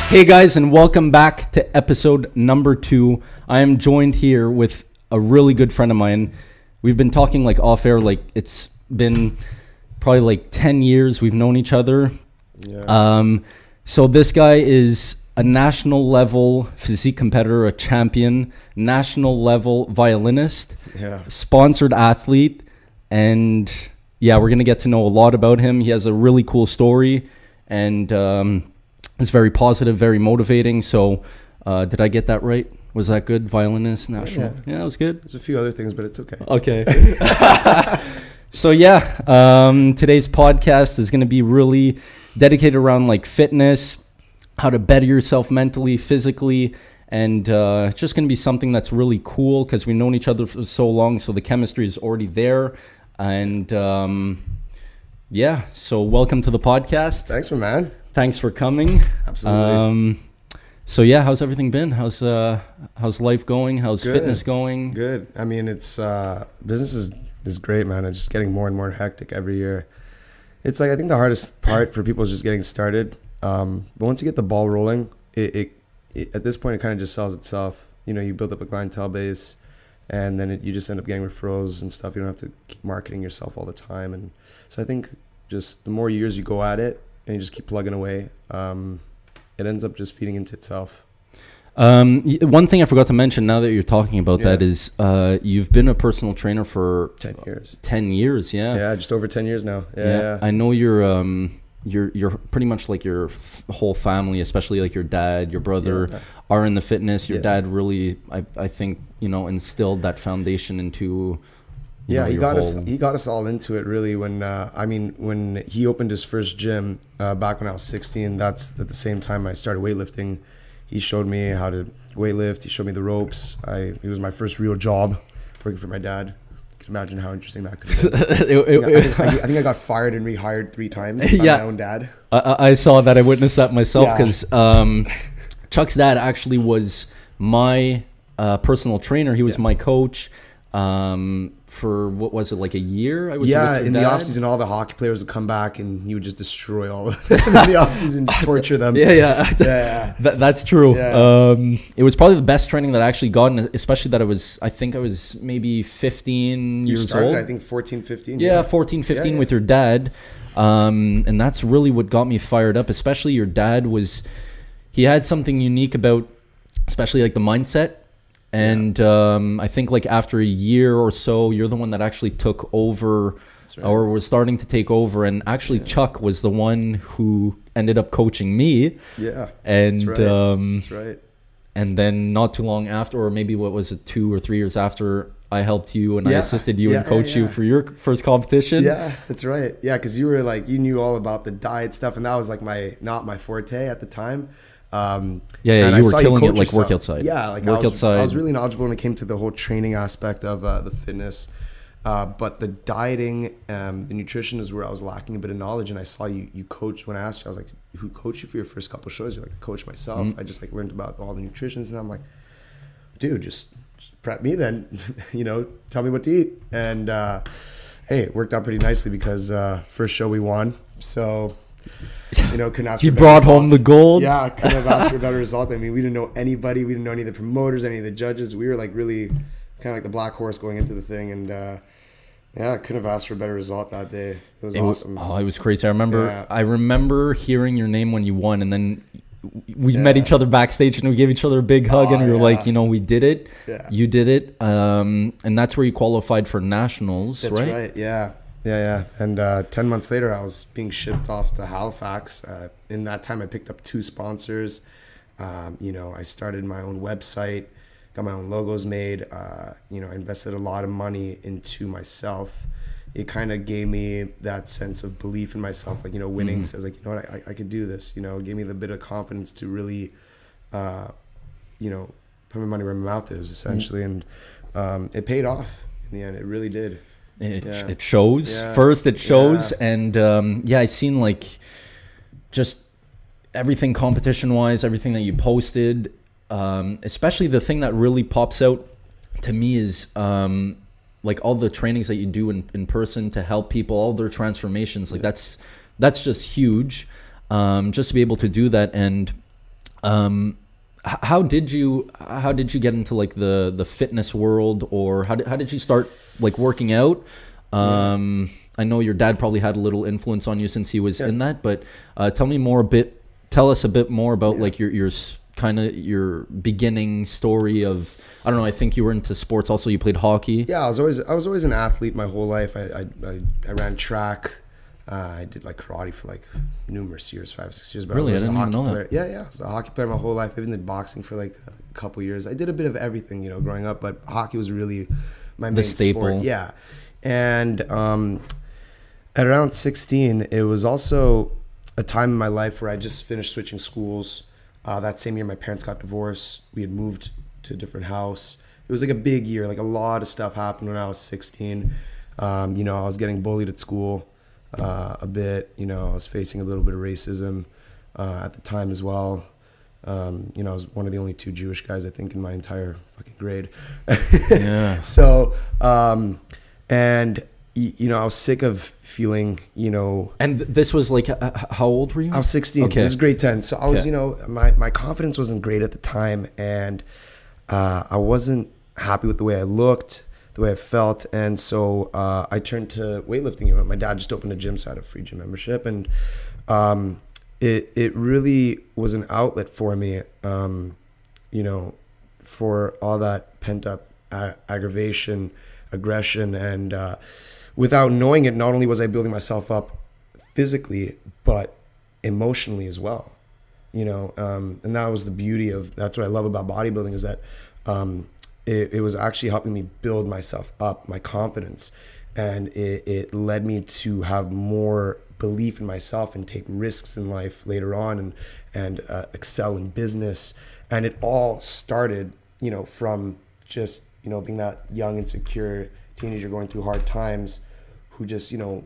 Hey guys, and welcome back to episode number 2. I am joined here with a really good friend of mine. We've been talking like off air, like it's been probably like 10 years we've known each other. Yeah. So this guy is a national level physique competitor, a champion, national level violinist, sponsored athlete, and yeah, we're gonna get to know a lot about him. He has a really cool story, and it's very positive, very motivating. So did I get that right? Was that good? Violinist, national? Yeah, it was good. There's a few other things, but it's okay. Okay. So yeah, today's podcast is going to be really dedicated around like fitness, how to better yourself mentally, physically, and it's just going to be something that's really cool because we've known each other for so long, so the chemistry is already there. And yeah, so welcome to the podcast. Thanks, man. Thanks for coming. Absolutely. So yeah, how's everything been? How's life going? How's fitness going? Good. I mean, it's business is great, man. It's just getting more and more hectic every year. It's like I think the hardest part for people is just getting started. But once you get the ball rolling, it at this point it kind of just sells itself. You know, you build up a clientele base, and then you just end up getting referrals and stuff. You don't have to keep marketing yourself all the time. And so I think just the more years you go at it, and you just keep plugging away, it ends up just feeding into itself. One thing I forgot to mention now that you're talking about that is you've been a personal trainer for 10 years. 10 years, yeah. Yeah, just over 10 years now. Yeah. I know you're pretty much like your whole family, especially like your dad, your brother are in the fitness. Your dad really, I think, you know, instilled that foundation into. Yeah, he got us all into it really when when he opened his first gym back when I was 16. That's at the same time I started weightlifting. He showed me how to weightlift. He showed me the ropes. It was my first real job working for my dad. You can imagine how interesting that could have been. I think I got fired and rehired 3 times by my own dad. I saw that. I witnessed that myself because Chuck's dad actually was my personal trainer. He was my coach. For what was it, like a year? I was in the off season, all the hockey players would come back and he would just destroy all of them in the off season, torture them. That's true. It was probably the best training that I actually got, especially that I think I was maybe 15 years old. I think 14, 15. 14, 15 with your dad. And that's really what got me fired up, especially your dad he had something unique about, especially like the mindset. And I think like after a year or so, you're the one that actually took over or was starting to take over. And actually Chuck was the one who ended up coaching me. Yeah. And that's right. And then not too long after, or maybe what was it, 2 or 3 years after, I helped you and I assisted you and coached you for your first competition. Yeah, that's right. Yeah, because you were like, you knew all about the diet stuff. And that was like not my forte at the time. You were killing it like workout side. Yeah, like I was really knowledgeable when it came to the whole training aspect of the fitness, but the dieting, the nutrition is where I was lacking a bit of knowledge. And I saw you coached. When I asked you, I was like, who coached you for your first couple of shows? You're like, I coached myself. I just like learned about all the nutritions, and I'm like, dude, just prep me then. You know, tell me what to eat. And hey, it worked out pretty nicely because first show we won, so. You know, couldn't ask you for brought results. Home the gold. Yeah, I couldn't have asked for a better result. I mean, we didn't know anybody. We didn't know any of the promoters, any of the judges. We were like really kind of like the black horse going into the thing. And I couldn't have asked for a better result that day. It was awesome. It was crazy. I remember hearing your name when you won, and then we met each other backstage and we gave each other a big hug, and we were like, you know, we did it. Yeah. You did it. And that's where you qualified for nationals, right? That's right. Yeah. Yeah. And 10 months later, I was being shipped off to Halifax. In that time, I picked up 2 sponsors. You know, I started my own website, got my own logos made. You know, I invested a lot of money into myself. It kind of gave me that sense of belief in myself. Like, you know, winning says like, you know what, I could do this. You know, it gave me the bit of confidence to really, you know, put my money where my mouth is, essentially. And it paid off in the end. It really did. It shows. First it shows. And I seen like just everything competition wise, everything that you posted, especially the thing that really pops out to me is like all the trainings that you do in person to help people, all their transformations, like that's just huge. Just to be able to do that. And how did you get into like the fitness world, or how did you start like working out? I know your dad probably had a little influence on you since he was in that, but tell us a bit more about like your kind of your beginning story of, I don't know, I think you were into sports also. You played hockey. Yeah, I was always an athlete my whole life. I ran track. I did like karate for like numerous years, 5-6 years. But really? I didn't even know player. that. Yeah. I was a hockey player my whole life. I even did boxing for like a couple years. I did a bit of everything, you know, growing up, but hockey was really my main staple. Sport. Yeah. And at around 16, it was also a time in my life where I just finished switching schools. That same year, my parents got divorced. We had moved to a different house. It was like a big year. Like a lot of stuff happened when I was 16. You know, I was getting bullied at school a bit. You know, I was facing a little bit of racism at the time as well. You know, I was one of the only 2 Jewish guys, I think, in my entire fucking grade. Yeah. So, and you know, I was sick of feeling, you know. And this was like, how old were you? I was 16. Okay. This is grade 10. So I was, you know, my confidence wasn't great at the time, and I wasn't happy with the way I looked, the way I felt, and so I turned to weightlifting. My dad just opened a gym, so I had a free gym membership, and it really was an outlet for me, you know, for all that pent up aggravation, aggression, and without knowing it, not only was I building myself up physically, but emotionally as well, you know, and that was the beauty of, that's what I love about bodybuilding, is that it was actually helping me build myself up, my confidence, and it led me to have more belief in myself and take risks in life later on, and excel in business. And it all started, you know, from just, you know, being that young, insecure teenager going through hard times, who just, you know,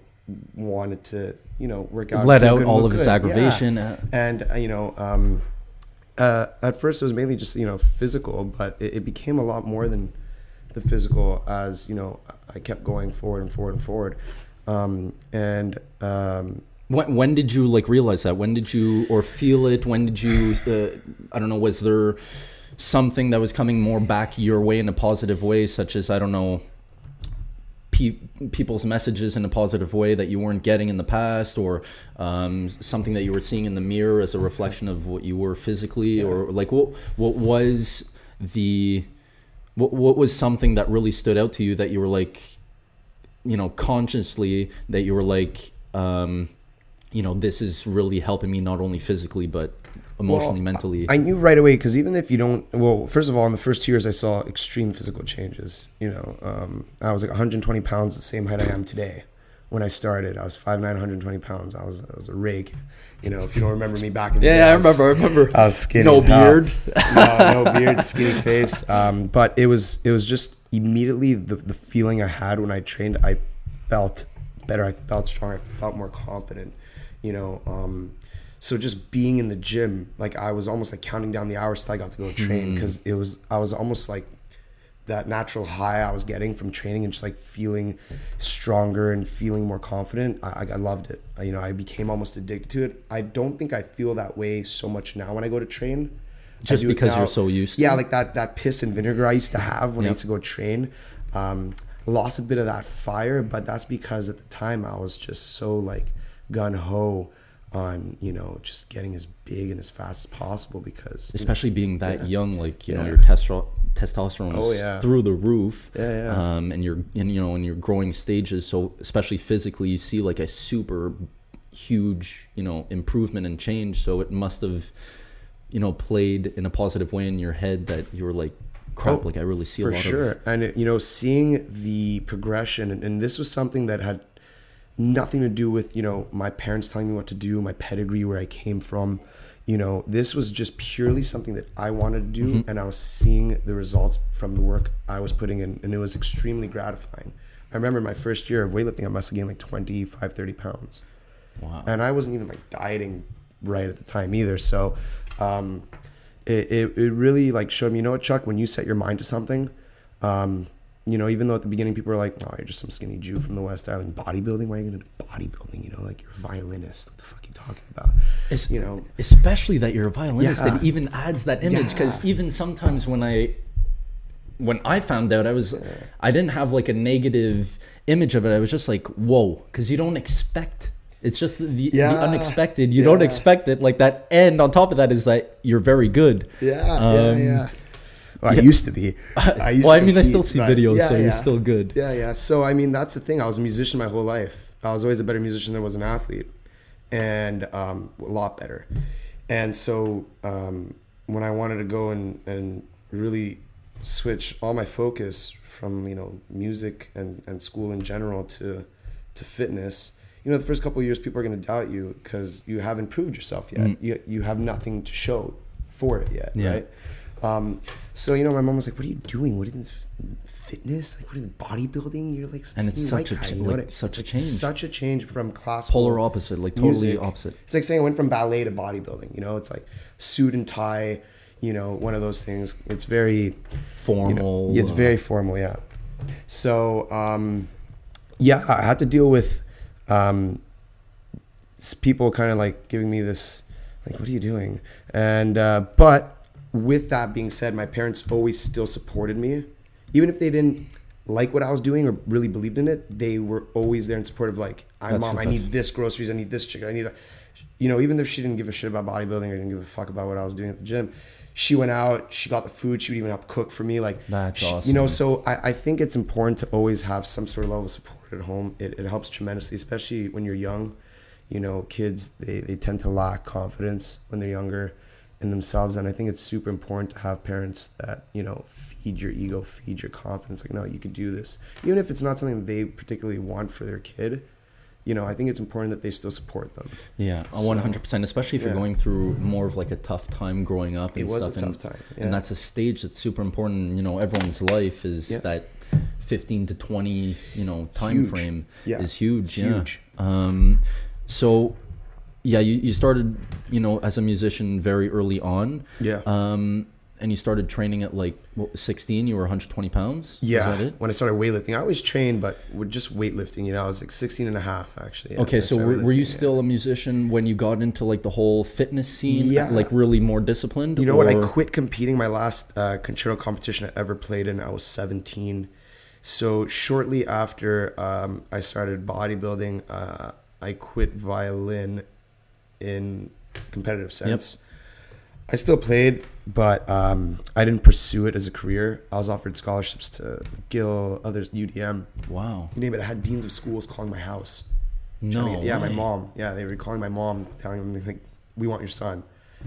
wanted to, you know, work out, let out all of his aggravation. Yeah. And you know, at first it was mainly just, you know, physical, but it became a lot more than the physical as, you know, I kept going forward and forward and forward. When did you like realize that? When did you, or feel it? When did you, I don't know, was there something that was coming more back your way in a positive way, such as, I don't know, people's messages in a positive way that you weren't getting in the past, or something that you were seeing in the mirror as a reflection of what you were physically, or like what was something that really stood out to you that you were like, you know, consciously, that you were like, you know, this is really helping me not only physically but emotionally, mentally? I knew right away, because even if you don't, well, first of all, in the first 2 years, I saw extreme physical changes. You know, I was like 120 pounds, the same height I am today. When I started, I was 5'9", 120 pounds. I was a rake. You know, if you don't remember me back in the day. Yeah, I remember. I was skinny. No beard. No beard, skinny face. But it was just immediately the feeling I had when I trained. I felt better. I felt stronger. I felt more confident. You know, so just being in the gym, like I was almost like counting down the hours till I got to go train, because I was almost like that natural high I was getting from training and just like feeling stronger and feeling more confident. I loved it. You know, I became almost addicted to it. I don't think I feel that way so much now when I go to train. Just because you're so used to it? Yeah, like that piss and vinegar I used to have when I used to go train. Lost a bit of that fire, but that's because at the time I was just so like gun-ho on, you know, just getting as big and as fast as possible, because especially being that young, like, you know, your testosterone is through the roof. And you're in, you know, in your growing stages, so especially physically you see like a super huge, you know, improvement and change. So it must have, you know, played in a positive way in your head that you were like, crap, like I really see a lot of... For sure. And it, you know, seeing the progression, and this was something that had nothing to do with, you know, my parents telling me what to do, my pedigree, where I came from. You know, this was just purely something that I wanted to do, and I was seeing the results from the work I was putting in, and it was extremely gratifying. I remember my first year of weightlifting, I must have gained like 25, 30 pounds. Wow. And I wasn't even like dieting right at the time either. So it really like showed me, you know what, Chuck, when you set your mind to something, you know, even though at the beginning people were like, oh, you're just some skinny Jew from the West Island. Bodybuilding? Why are you going to do bodybuilding? You know, like, you're a violinist. What the fuck are you talking about? You know, especially that you're a violinist, Yeah. it even adds that image. Because even sometimes when I found out, I didn't have like a negative image of it. I was just like, whoa, because you don't expect. It's just the unexpected. You don't expect it like that. And on top of that is that you're very good. Well, I used to be. I still see videos, so you're still good. Yeah. So, I mean, that's the thing. I was a musician my whole life. I was always a better musician than I was an athlete, and a lot better. And so when I wanted to go and really switch all my focus from, you know, music and school in general to fitness, you know, the first couple of years people are going to doubt you because you haven't proved yourself yet. You have nothing to show for it yet, right? So, you know, my mom was like, what are you doing? What is fitness? Like, what is bodybuilding? You're like, and it's such a change. Such a change from classical. Polar opposite, like totally music. Opposite. It's like saying I went from ballet to bodybuilding. You know, it's like suit and tie. You know, one of those things. It's very formal. You know, it's very formal. Yeah. So, I had to deal with people kind of like giving me this, like, what are you doing? And but with that being said, my parents always still supported me, even if they didn't like what I was doing or really believed in it. They were always there in support of, like, Mom, I need this groceries, I need this chicken, I need that. You know, even if she didn't give a shit about bodybuilding or didn't give a fuck about what I was doing at the gym, she went out, she got the food, she would even help cook for me. Like, that's awesome. You know, so I think it's important to always have some sort of level of support at home. It helps tremendously, especially when you're young. You know, kids, they tend to lack confidence when they're younger in themselves. And I think it's super important to have parents that, you know, feed your ego, feed your confidence. Like, no, you could do this. Even if it's not something they particularly want for their kid, you know, I think it's important that they still support them. Yeah, 100%, especially if you're going through more of like a tough time growing up and stuff. It was a tough time. Yeah. And that's a stage that's super important. You know, everyone's life is that 15 to 20, you know, time frame is huge. Huge. So, yeah, you started, you know, as a musician very early on. Yeah. And you started training at like 16, you were 120 pounds? Yeah. Was that it? When I started weightlifting, I always trained, but with just weightlifting, you know, I was like 16 and a half actually. Yeah, okay, so were you still a musician when you got into like the whole fitness scene? Yeah. Like really more disciplined? You know what, I quit competing. My last concerto competition I ever played in, I was 17. So shortly after I started bodybuilding, I quit violin in competitive sense. Yep. I still played, but I didn't pursue it as a career. I was offered scholarships to McGill, others, UDM. Wow. You name it. I had deans of schools calling my house. No. Yeah, my mom. Yeah, they were calling my mom, telling them, like, we want your son.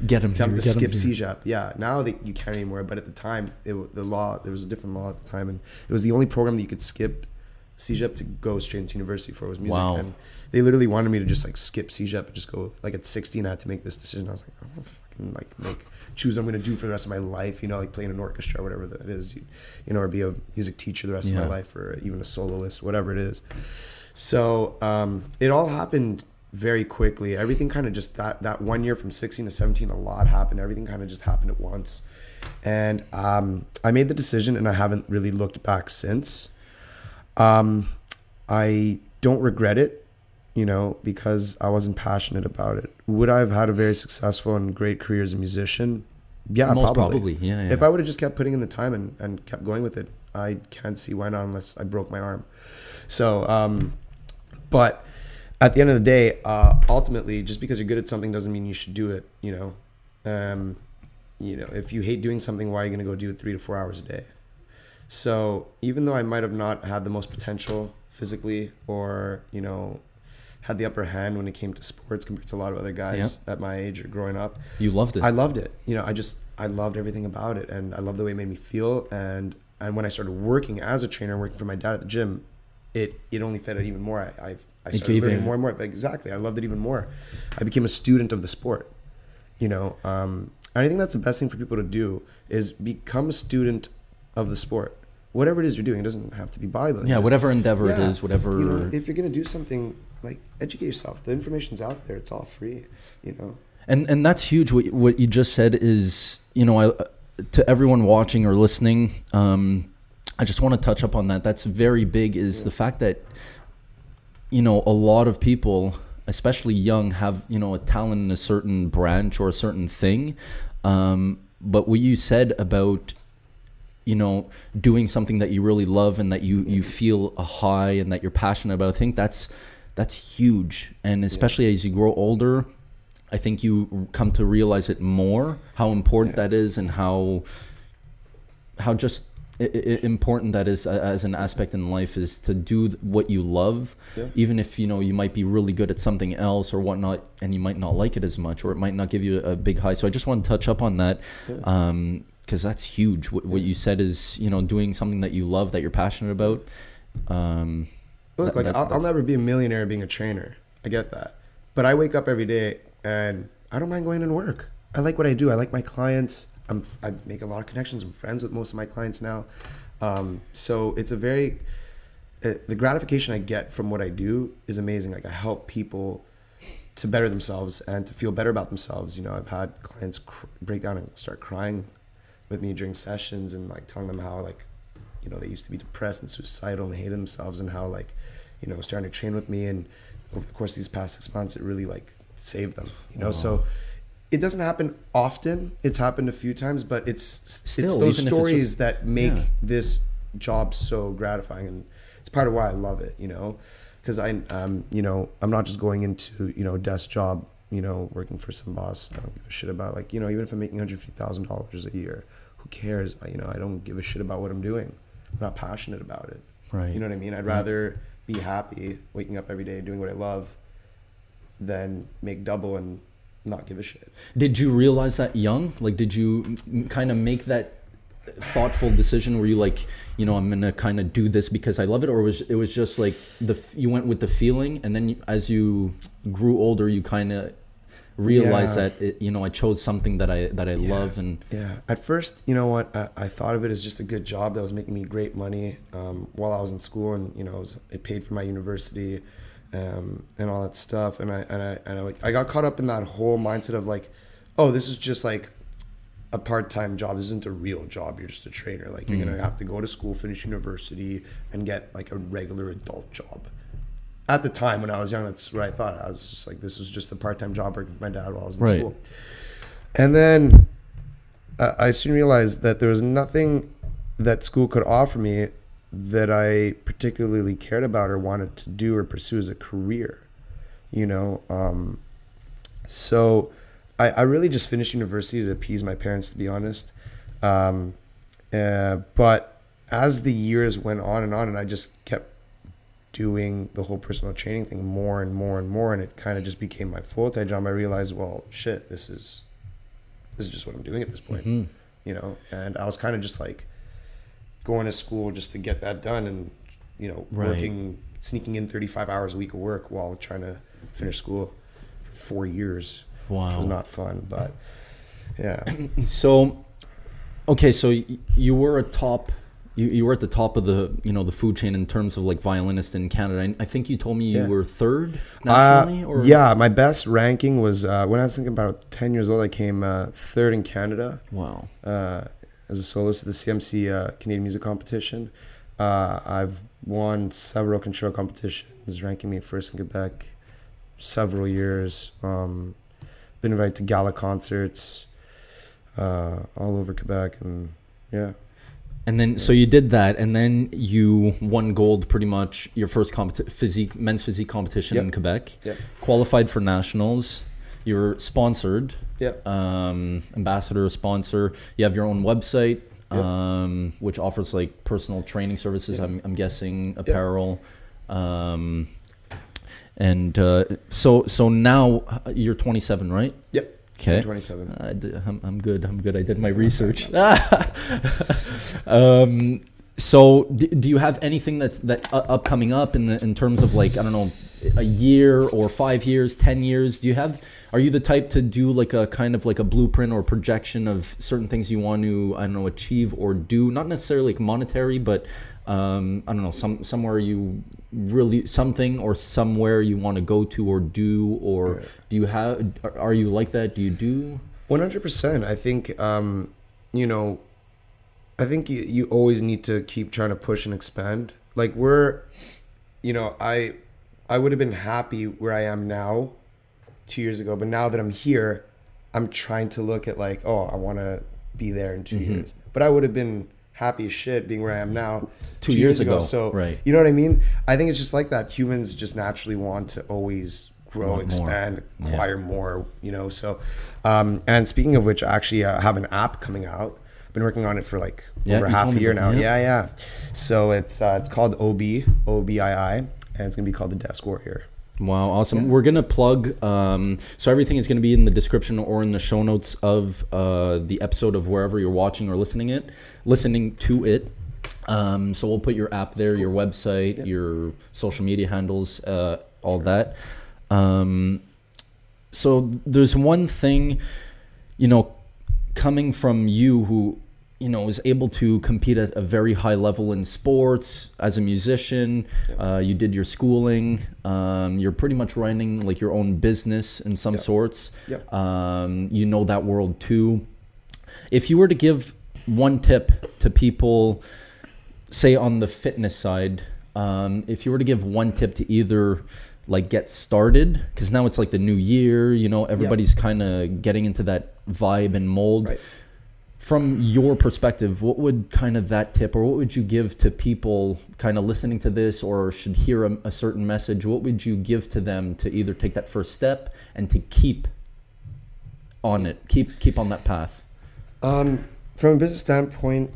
Get him to skip CJEP. Yeah, now you can't anymore. But at the time, there was a different law at the time, and it was the only program that you could skip CJEP to go straight into university for was music. Wow. And they literally wanted me to just like skip CJEP and just go, like, at 16 I had to make this decision. I was like, oh, fucking choose what I'm going to do for the rest of my life, you know, like play in an orchestra or whatever that is, you know, or be a music teacher the rest of my life, or even a soloist, whatever it is. So it all happened very quickly. Everything kind of just that 1 year from 16 to 17, a lot happened. Everything kind of just happened at once. And I made the decision, and I haven't really looked back since. I don't regret it, you know, because I wasn't passionate about it. Would I have had a very successful and great career as a musician? Yeah, most probably. Yeah. If I would have just kept putting in the time and kept going with it, I can't see why not, unless I broke my arm. So, but at the end of the day, ultimately, just because you're good at something doesn't mean you should do it, you know. You know, if you hate doing something, why are you going to go do it 3 to 4 hours a day? So even though I might have not had the most potential physically, or, you know, had the upper hand when it came to sports compared to a lot of other guys at my age or growing up, you loved it. I loved it. You know, I loved everything about it, and I loved the way it made me feel. And when I started working as a trainer, working for my dad at the gym, it only fed it even more. I started learning more and more. Exactly, I loved it even more. I became a student of the sport. You know, and I think that's the best thing for people to do, is become a student of the sport. Whatever it is you're doing, it doesn't have to be bodybuilding. Yeah, whatever endeavor it is, whatever. You know, if you're gonna do something, like, educate yourself. The information's out there. It's all free. You know. And that's huge. What you just said is, you know, to everyone watching or listening, I just want to touch up on that. That's very big, is the fact that, you know, a lot of people, especially young, have, you know, a talent in a certain branch or a certain thing. But what you said about, you know, doing something that you really love and that you feel a high and that you're passionate about, I think that's huge. And especially as you grow older, I think you come to realize it more, how important that is, and how just important that is as an aspect in life, is to do what you love, even if, you know, you might be really good at something else or whatnot, and you might not like it as much, or it might not give you a big high. So I just want to touch up on that, because that's huge. What you said is, you know, doing something that you love, that you're passionate about. Look, I'll never be a millionaire being a trainer. I get that, but I wake up every day and I don't mind going into work. I like what I do. I like my clients. I make a lot of connections. I'm friends with most of my clients now. So it's the gratification I get from what I do is amazing. Like, I help people to better themselves and to feel better about themselves. You know, I've had clients break down and start crying with me during sessions, and like telling them how, like, you know, they used to be depressed and suicidal and hated themselves, and how, like, you know, starting to train with me, and over the course of these past 6 months, it really like saved them, you know. So it doesn't happen often. It's happened a few times, but it's those stories that make this job so gratifying, and it's part of why I love it, you know, because you know, I'm not just going into, you know, a desk job, you know, working for some boss. I don't give a shit about, like, you know, even if I'm making $150,000 a year, who cares? You know, I don't give a shit about what I'm doing. I'm not passionate about it. Right. You know what I mean? I'd rather be happy waking up every day doing what I love than make double and not give a shit. Did you realize that young? Like, did you kind of make that thoughtful decision where you, like, you know, I'm gonna kind of do this because I love it, or it was just like you went with the feeling, and then as you grew older, you kind of realized that you know, I chose something that I love? And at first, you know what, I thought of it as just a good job that was making me great money while I was in school, and, you know, it paid for my university. And all that stuff, and I got caught up in that whole mindset of like, oh, this is just like a part-time job. This isn't a real job. You're just a trainer. Like, you're gonna have to go to school, finish university, and get like a regular adult job. At the time when I was young, that's what I thought. I was just like, this was just a part-time job working for my dad while I was in school. And then I soon realized that there was nothing that school could offer me that I particularly cared about or wanted to do or pursue as a career, you know. So I really just finished university to appease my parents, to be honest. But as the years went on, and I just kept doing the whole personal training thing more and more and more, and it kind of just became my full-time job, I realized, well, shit, this is just what I'm doing at this point, you know. And I was kind of just like going to school just to get that done, and, you know, sneaking in 35 hours a week of work while trying to finish school for 4 years. Wow. Which was not fun, but yeah. So, okay, so you were you were at the top of the, you know, the food chain in terms of like violinist in Canada. I think you told me you were third nationally, or? Yeah, my best ranking was when I was thinking about 10 years old, I came third in Canada. Wow. As a soloist at the CMC Canadian Music Competition. I've won several control competitions, ranking me first in Quebec several years. Been invited to gala concerts all over Quebec, and yeah. And then, so you did that, and then you won gold pretty much your first men's physique competition in Quebec. Yep. Qualified for nationals. You're sponsored. Yep. Ambassador, sponsor. You have your own website, which offers like personal training services. I'm guessing apparel. So now you're 27, right? Yep. Okay. 27. I'm good. I did my research. So do you have anything that's upcoming up in terms of, like, I don't know, a year or 5 years, 10 years? Are you the type to do like a kind of like a blueprint or projection of certain things you want to, I don't know, achieve or do? Not necessarily like monetary, but I don't know, somewhere you really, something or somewhere you want to go to or do, or do you have, are you like that? Do you do? 100%. I think, you know, I think you always need to keep trying to push and expand. Like we're, I would have been happy where I am now 2 years ago, but now that I'm here, I'm trying to look at like, oh, I want to be there in 2 years. But I would have been happy as shit being where I am now 2 years ago. So, right. You know what I mean? I think it's just like that. Humans just naturally want to always grow, expand, acquire more, So, and speaking of which, I actually have an app coming out. I've been working on it for like over half a year now. Yeah. So it's called OBII, and it's going to be called The Desk Warrior. Wow, awesome. Yeah. We're going to plug, so everything is going to be in the description or in the show notes of the episode of wherever you're watching or listening to it. So we'll put your app there, your website, your social media handles, all that. So there's one thing, coming from you who, is able to compete at a very high level in sports as a musician. You did your schooling. You're pretty much running like your own business in some sorts. That world too. If you were to give one tip to people, say on the fitness side, if you were to give one tip to either like get started, because now it's like the new year, everybody's kind of getting into that vibe and mold. Right. From your perspective, what would kind of that tip, or what would you give to people kind of listening to this or should hear a certain message? What would you give to them to either take that first step and to keep on it, keep on that path? From a business standpoint,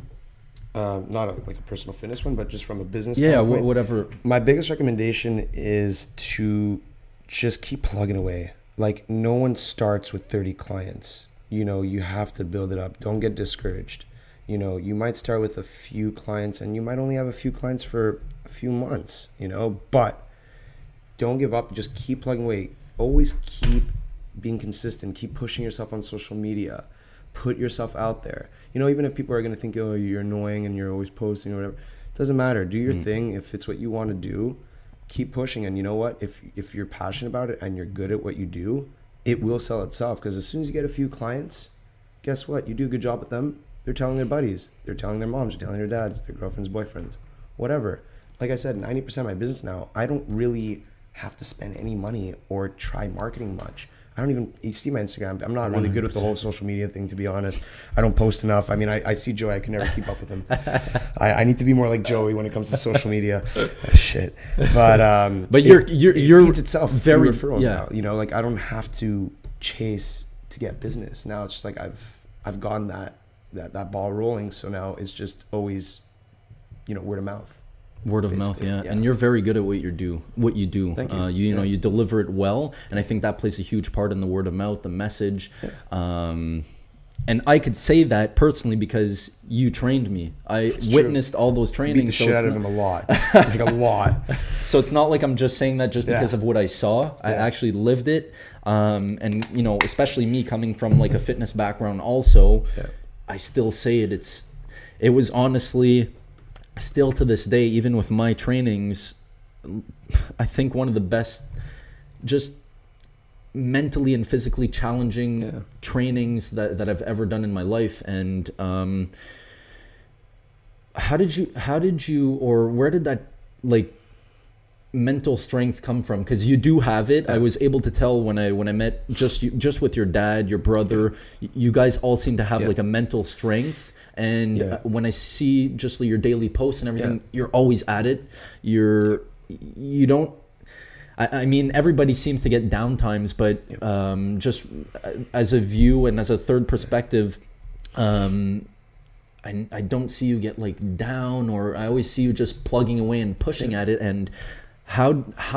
not a personal fitness one, but just from a business standpoint, whatever. My biggest recommendation is to just keep plugging away. Like no one starts with 30 clients. You have to build it up. Don't get discouraged. You might start with a few clients and you might only have a few clients for a few months, but don't give up. Just keep plugging away. Always keep being consistent. Keep pushing yourself on social media. Put yourself out there. Even if people are going to think, oh, you're annoying and you're always posting or whatever, it doesn't matter. Do your thing. If it's what you want to do, keep pushing. And you know what? If you're passionate about it and you're good at what you do, it will sell itself, because as soon as you get a few clients, guess what? You do a good job with them. They're telling their buddies. They're telling their moms. They're telling their dads, their girlfriends, boyfriends, whatever. Like I said, 90% of my business now, I don't really have to spend any money or try marketing much. You see my Instagram. I'm not really good with the whole social media thing, to be honest. I don't post enough. I mean, I see Joey. I can never keep up with him. I need to be more like Joey when it comes to social media. Shit. But you're it feeds itself very through referrals now. Like I don't have to chase to get business. Now it's just like I've gotten that ball rolling. So now it's just always, word of mouth. Word of mouth, yeah. And you're very good at what you do. Thank you. You deliver it well, and I think that plays a huge part in the word of mouth, the message. And I could say that personally because you trained me. I witnessed all those trainings. Beat the shit out of him a lot, like a lot. So it's not like I'm just saying that just because of what I saw. I actually lived it, and especially me coming from like a fitness background, also, I still say it. It was honestly. Still to this day, even with my trainings, I think one of the best, just mentally and physically challenging trainings that I've ever done in my life. And how did you, or where did that like mental strength come from? Because you do have it. I was able to tell when I met just with your dad, your brother, you guys all seem to have like a mental strength. And when I see just your daily posts and everything, you're always at it. You don't. I mean, everybody seems to get down times, but just as a view and as a third perspective, I don't see you get like down, or I always see you just plugging away and pushing at it. And how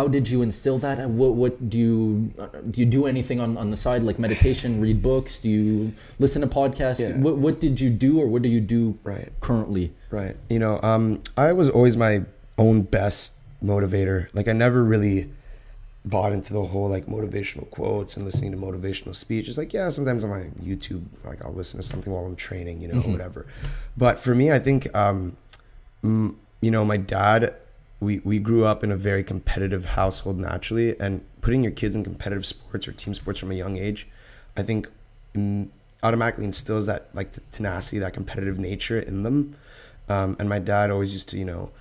did you instill that? And what do you do anything on the side, like meditation, read books? Do you listen to podcasts? Yeah. What did you do, or what do you do currently? Right. I was always my own best motivator. Like I never really bought into the whole like motivational quotes and listening to motivational speech. It's like, sometimes on my YouTube, like I'll listen to something while I'm training, whatever. But for me, I think, my dad, we grew up in a very competitive household naturally, and putting your kids in competitive sports or team sports from a young age, I think automatically instills that like the tenacity, that competitive nature in them. And my dad always used to, you know,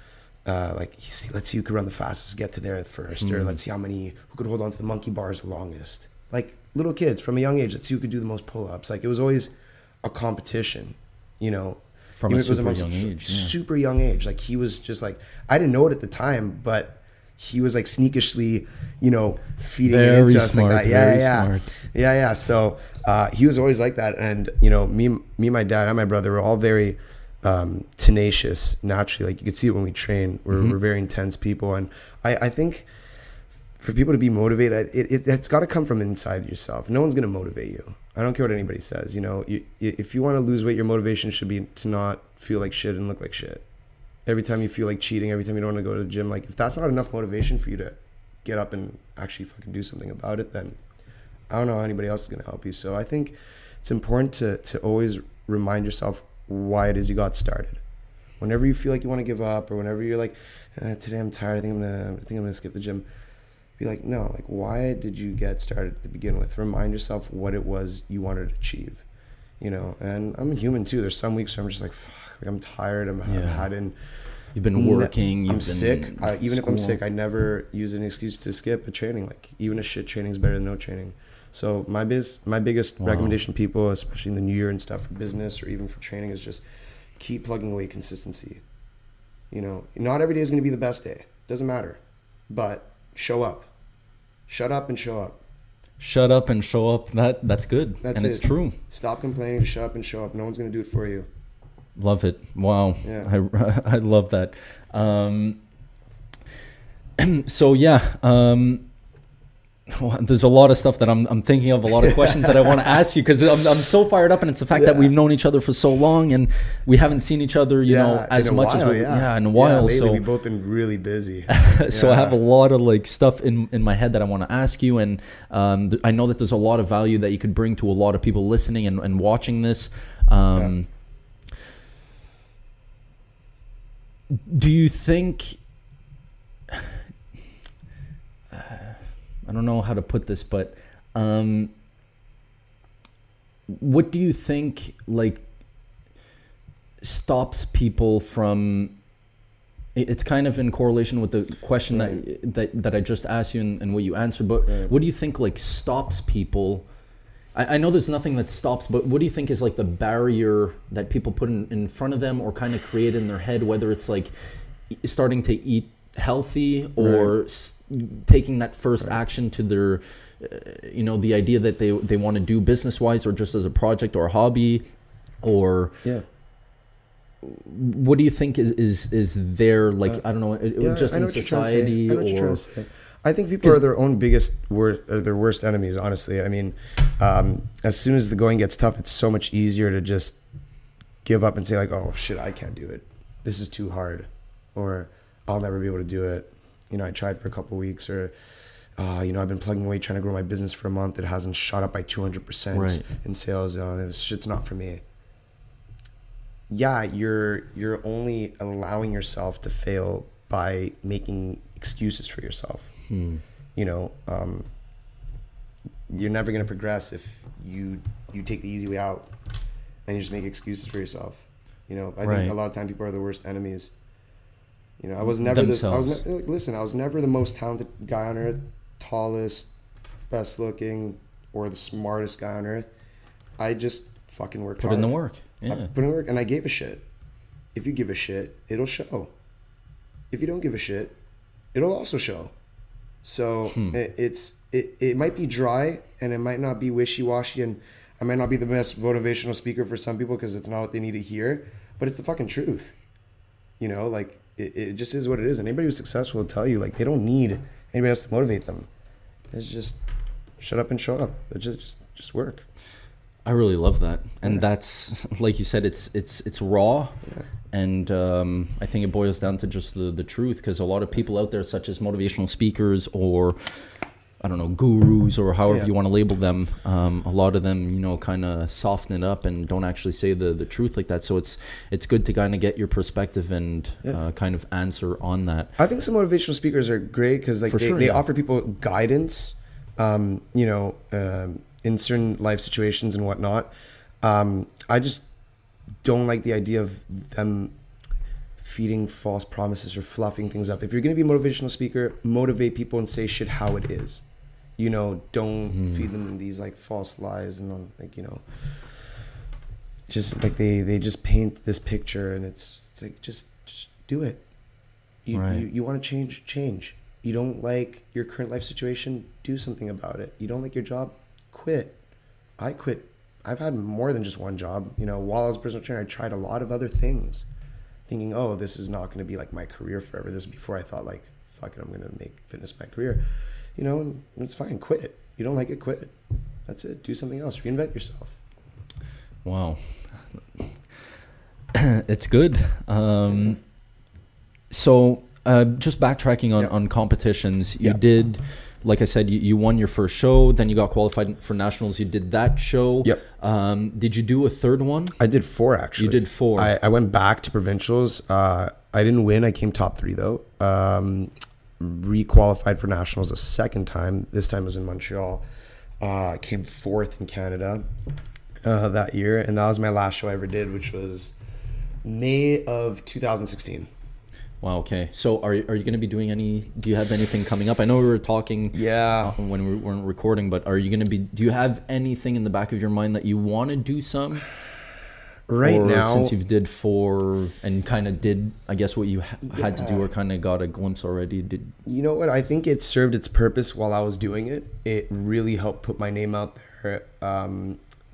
like, let's see who could run the fastest, get to there first, or let's see who could hold on to the monkey bars the longest. Like little kids from a young age, let's see who could do the most pull-ups. Like it was always a competition, you know, from a super young age. Super young age. Like he was just like, I didn't know it at the time, but he was like sneakishly, you know, feeding it into us like that. Yeah. So he was always like that. And, you know, me, my dad, and my brother were all very tenacious naturally. Like you could see it when we train. We're very intense people. And I think for people to be motivated, it's got to come from inside yourself. No one's going to motivate you. I don't care what anybody says. You know, if you want to lose weight, your motivation should be to not feel like shit and look like shit. Every time you feel like cheating, every time you don't want to go to the gym, like if that's not enough motivation for you to get up and actually fucking do something about it, then I don't know how anybody else is going to help you. So I think it's important to always remind yourself why it is you got started. Whenever you feel like you want to give up, or whenever you're like, today I'm tired, I think I'm gonna skip the gym. Be like, no, like why did you get started to begin with? Remind yourself what it was you wanted to achieve, you know. And I'm a human too. There's some weeks where I'm just like, fuck, like I'm tired. I've had in. You've been working. I'm sick. Even if I'm sick, I never use an excuse to skip a training. Like even a shit training is better than no training. So my biggest recommendation to people, especially in the new year and stuff for business or even for training, is just keep plugging away consistency. You know, not every day is going to be the best day. Doesn't matter, but show up. Shut up and show up. Shut up and show up. That's good. That's it's true. Stop complaining. Shut up and show up. No one's going to do it for you. Love it. Wow. Yeah. I love that. So yeah, well, there's a lot of stuff that I'm thinking of, a lot of questions that I want to ask you, because I'm so fired up, and it's the fact that we've known each other for so long and we haven't seen each other, you know, as much as in a while. Lately so we've both been really busy. So I have a lot of like stuff in my head that I want to ask you, and I know that there's a lot of value that you could bring to a lot of people listening and watching this. Do you think, I don't know how to put this, but what do you think like stops people from, it's kind of in correlation with the question that I just asked you and what you answered, but what do you think like stops people? I know there's nothing that stops, but what do you think is like the barrier that people put in front of them or kind of create in their head, whether it's like starting to eat healthy or taking that first action to their, you know, the idea that they want to do business-wise or just as a project or a hobby, or what do you think is there, like, I don't know, just in society? Or I think people are their own their worst enemies, honestly. I mean, as soon as the going gets tough, it's so much easier to just give up and say like, oh shit, I can't do it. This is too hard. Or I'll never be able to do it. You know, I tried for a couple of weeks, or, you know, I've been plugging away trying to grow my business for a month. It hasn't shot up by 200% in sales. This shit's not for me. Yeah, you're only allowing yourself to fail by making excuses for yourself. You know, you're never going to progress if you take the easy way out and you just make excuses for yourself. You know, I think a lot of time people are the worst enemies. You know, I was never I was never the most talented guy on earth, tallest, best looking, or the smartest guy on earth. I just fucking worked hard. Put in the work. Yeah. I put in the work, and I gave a shit. If you give a shit, it'll show. If you don't give a shit, it'll also show. So it might be dry, and it might not be wishy-washy, and I might not be the best motivational speaker for some people because it's not what they need to hear, but it's the fucking truth. You know, like, it just is what it is. And anybody who's successful will tell you, like, they don't need anybody else to motivate them. It's just shut up and show up. It just work. I really love that. And that's, like you said, it's raw. Yeah. And I think it boils down to just the truth, because a lot of people out there, such as motivational speakers or, I don't know, gurus or however you want to label them, a lot of them, you know, kind of soften it up and don't actually say the truth like that. So it's good to kind of get your perspective and kind of answer on that. I think some motivational speakers are great because like they offer people guidance, you know, in certain life situations and whatnot. I just don't like the idea of them feeding false promises or fluffing things up. If you're going to be a motivational speaker, motivate people and say shit how it is. You know, don't feed them these like false lies and like, you know, just like they just paint this picture and it's like, just do it. You want to change. You don't like your current life situation, do something about it. You don't like your job, quit. I quit. I've had more than just one job. You know, while I was a personal trainer, I tried a lot of other things, thinking, oh, this is not going to be like my career forever. This is before I thought like, fuck it, I'm going to make fitness my career. You know, and it's fine. Quit. You don't like it, quit. That's it. Do something else. Reinvent yourself. Wow. It's good. So just backtracking on competitions, you did, like I said, you won your first show, then you got qualified for nationals. You did that show. Yep. Did you do a third one? I did 4 actually. You did 4. I went back to provincials. I didn't win. I came top 3 though. Requalified for nationals a second time. This time was in Montreal. Came 4th in Canada that year, and that was my last show I ever did, which was May of 2016. Wow. Okay. So are you going to be doing do you have anything coming up? I know we were talking when we weren't recording, but are you going to be, do you have anything in the back of your mind that you want to do some? Right or now, since you've did 4 and kind of did, I guess, what you had to do or kind of got a glimpse already. You know what? I think it served its purpose while I was doing it. It really helped put my name out there,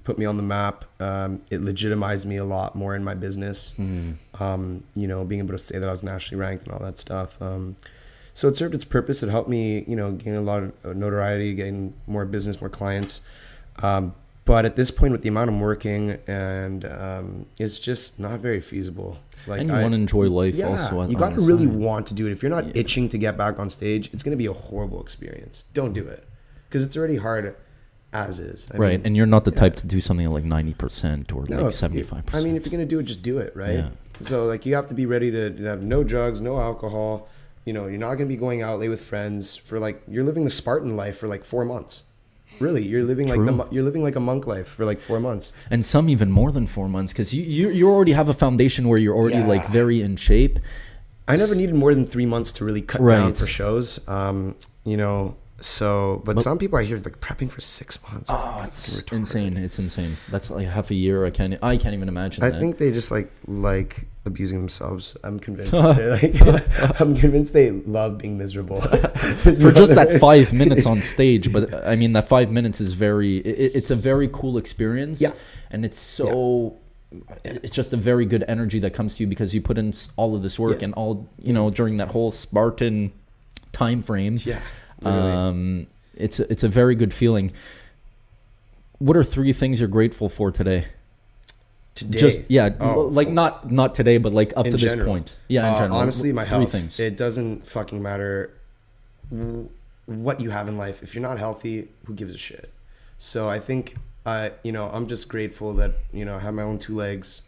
put me on the map. It legitimized me a lot more in my business. You know, being able to say that I was nationally ranked and all that stuff. So it served its purpose. It helped me, you know, gain a lot of notoriety, gain more business, more clients. But at this point, with the amount I'm working, and it's just not very feasible. Like, and you want to enjoy life also. You got to really want to do it. If you're not itching to get back on stage, it's going to be a horrible experience. Don't do it, because it's already hard as is. I mean, and you're not the type to do something like 90% or like 75%. I mean, if you're going to do it, just do it, right? Yeah. So like, you have to be ready to have no drugs, no alcohol. You know, you're not going to be going out late with friends for like, you're living the Spartan life for like 4 months. Really, you're living like a monk life for like 4 months, and some even more than 4 months, because you already have a foundation where you're already like very in shape. I never needed more than 3 months to really cut down for shows. You know, so but some people I hear like prepping for 6 months. It's insane. It's insane. That's like half a year. I can't even imagine. I think they just like abusing themselves. I'm convinced. I'm convinced they love being miserable for just that 5 minutes on stage. But I mean, that 5 minutes is it's a very cool experience. Yeah, and it's so. It's just a very good energy that comes to you because you put in all of this work and all, you know, during that whole Spartan time frame. Yeah. It's a very good feeling. What are 3 things you're grateful for today? Just like not today, but like up to this point. Yeah, in general. Honestly, my health. 3 things. It doesn't fucking matter what you have in life. If you're not healthy, who gives a shit? So I think you know, I'm just grateful that, you know, I have my own 2 legs.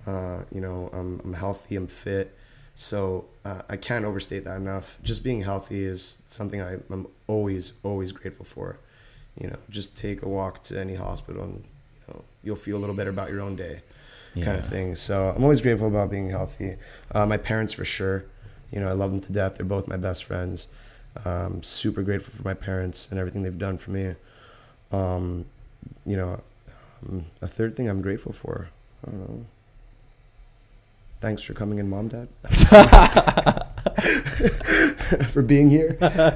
You know, I'm healthy, I'm fit. So I can't overstate that enough. Just being healthy is something I'm always grateful for. You know, just take a walk to any hospital and, you know, you'll feel a little better about your own day, kind of thing. So I'm always grateful about being healthy. My parents, for sure. You know, I love them to death. They're both my best friends. Super grateful for my parents and everything they've done for me. You know, a 3rd thing I'm grateful for, I don't know. Thanks for coming in, Mom, Dad. For being here.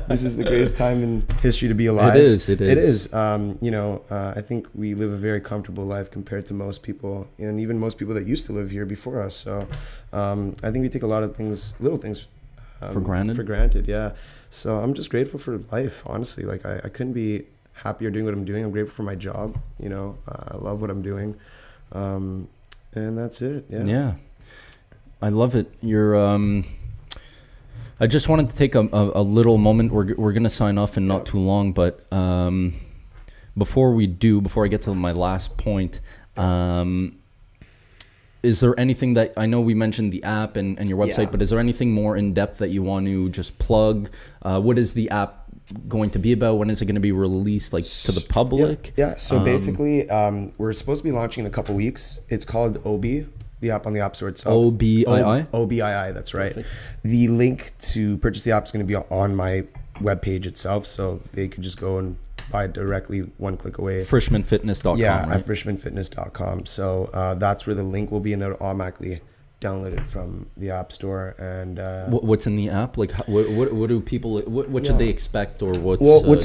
This is the greatest time in history to be alive. It is. It is. You know, I think we live a very comfortable life compared to most people, and even most people that used to live here before us. So I think we take a lot of little things for granted. For granted, yeah. So I'm just grateful for life, honestly. Like, I couldn't be happier doing what I'm doing. I'm grateful for my job. You know, I love what I'm doing. And that's it. Yeah. I love it. I just wanted to take a little moment. We're going to sign off in not too long, but before I get to my last point, is there anything that, I know we mentioned the app and your website, Yeah. but is there anything more in depth that you want to just plug? What is the app going to be about? When is it going to be released, like, to the public? Yeah. So basically, we're supposed to be launching in a couple weeks. It's called Obi, the app on the App Store itself. OBII? OBII, that's right. Perfect. The link to purchase the app is going to be on my webpage itself, so they could just go and buy it directly, one click away. Frishmanfitness.com, Yeah, right? at frishmanfitness.com. So that's where the link will be, and it'll automatically download it from the App Store. And What's in the app? Like, what do people, what should they expect, or what's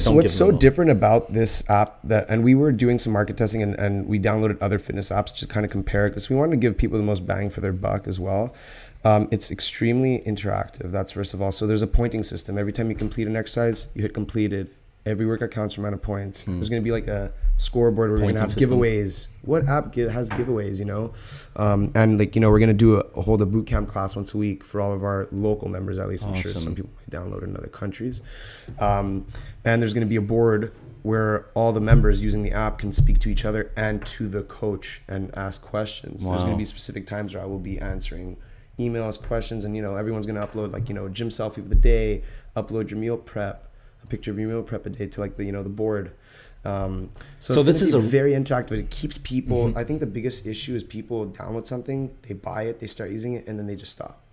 what's so different about this app, and we were doing some market testing, and we downloaded other fitness apps to kind of compare it, because we wanted to give people the most bang for their buck as well. It's extremely interactive. That's first of all. So there's a pointing system. Every time you complete an exercise, you hit completed. Every workout counts for amount of points. There's going to be like a scoreboard where we're going to have giveaways. What app has giveaways, you know? And like, you know, we're going to hold a boot camp class once a week for all of our local members, at least. I'm sure some people might download in other countries. And there's going to be a board where all the members using the app can speak to each other and to the coach and ask questions. There's going to be specific times where I will be answering emails, questions, and, you know, everyone's going to upload, like, you know, gym selfie of the day, upload your meal prep, a picture of your meal prep a day to, like, the, you know, the board. So this is very interactive. It keeps people, I think the biggest issue is people download something, they buy it, they start using it, and then they just stop.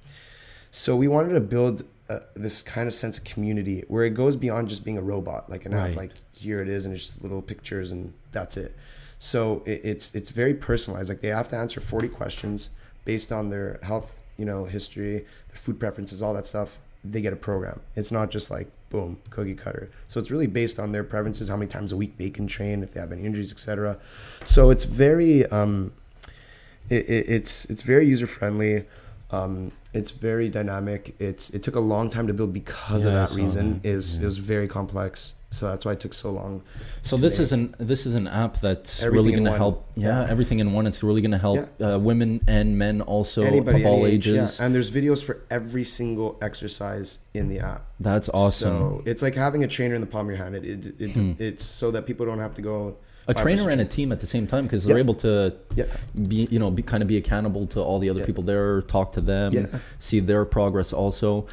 So we wanted to build this kind of sense of community where it goes beyond just being a robot, like an app, like here it is, and it's just little pictures and that's it. So it's very personalized. Like, they have to answer 40 questions based on their health, you know, history, their food preferences, all that stuff. They get a program. It's not just like, boom, cookie cutter. So it's really based on their preferences, how many times a week they can train, if they have any injuries, etc. So it's very it's very user friendly. It's very dynamic. It took a long time to build because of that reason. It was very complex. So that's why it took so long. So this is an app that's really going to help. Everything in one. It's really going to help women and men also, anybody, of all any age, ages. And there's videos for every single exercise in the app. That's awesome. So it's like having a trainer in the palm of your hand. It's so that people don't have to go. A trainer and a team at the same time, because they're able to be, you know, be accountable to all the other people there, talk to them, see their progress also.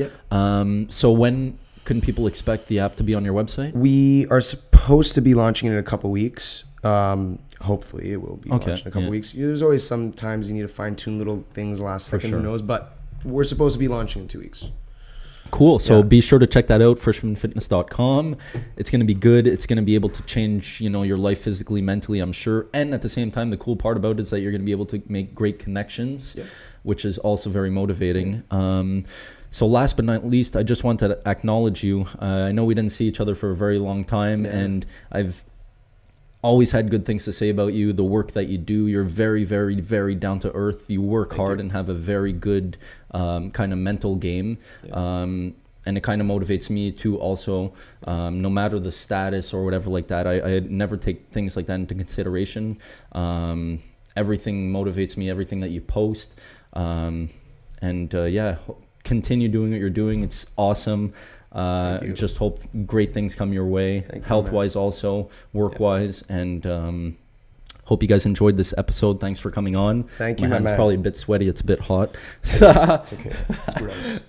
So when can people expect the app to be on your website? We are supposed to be launching it in a couple weeks. Hopefully it will be launched in a couple weeks. There's always sometimes you need to fine tune little things last second, who knows, but we're supposed to be launching in 2 weeks. Cool. So be sure to check that out, frishmanfitness.com. It's going to be good. It's going to be able to change, you know, your life physically, mentally, I'm sure. And at the same time, the cool part about it is that you're going to be able to make great connections, which is also very motivating. So last but not least, I just wanted to acknowledge you. I know we didn't see each other for a very long time, and I've always had good things to say about you, the work that you do. You're very, very, very down to earth. You work hard and have a very good kind of mental game. And it kind of motivates me too also, no matter the status or whatever like that. I never take things like that into consideration. Everything motivates me, everything that you post. Continue doing what you're doing. It's awesome. Just hope great things come your way, health-wise also, work-wise, and hope you guys enjoyed this episode. Thanks for coming on. Thank you, my hand's man. probably a bit sweaty. It's a bit hot. It's okay. It's gross.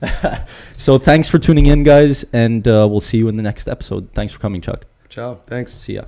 So thanks for tuning in, guys, and we'll see you in the next episode. Thanks for coming, Chuck. Ciao. Thanks. See ya.